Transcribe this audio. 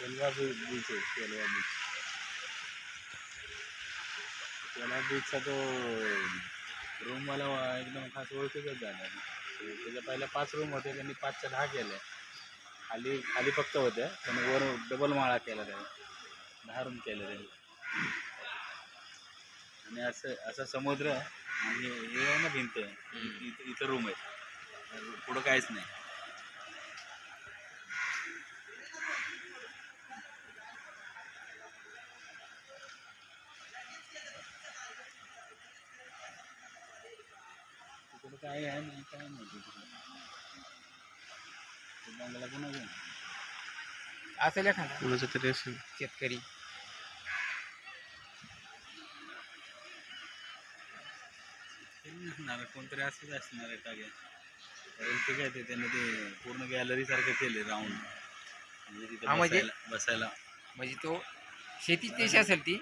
केलवा beach आहे, केलवा beach. केलवा बीचचा तो रूमवाला एकदम खास ओळखीचाच झाला. त्याच्या पहिल्या 5 रूम होते, त्यांनी 5च्या 10 केल्या. खाली खाली फक्त होत्या, पण वर डबल माळा केला त्याने, 10 रूम केले त्यांनी. आणि असं समुद्र आणि हे आहे ना भिंत, इथं रूम आहे, पुढं काहीच नाही. तिकडं काय आहे नाही, काय माहिती तिकडं. बंगला कोणा घेऊन असेल एखादा कुणाचं तरी असेल. शेतकरी. नसणार, कोणतरी असंच असणार आहे टाक्या. ठीक आहे, ते त्यांनी ते पूर्ण गॅलरी सारखं केले राऊंड, म्हणजे तिथे हा, म्हणजे बसायला. म्हणजे तो शेतीच देश असेल ती.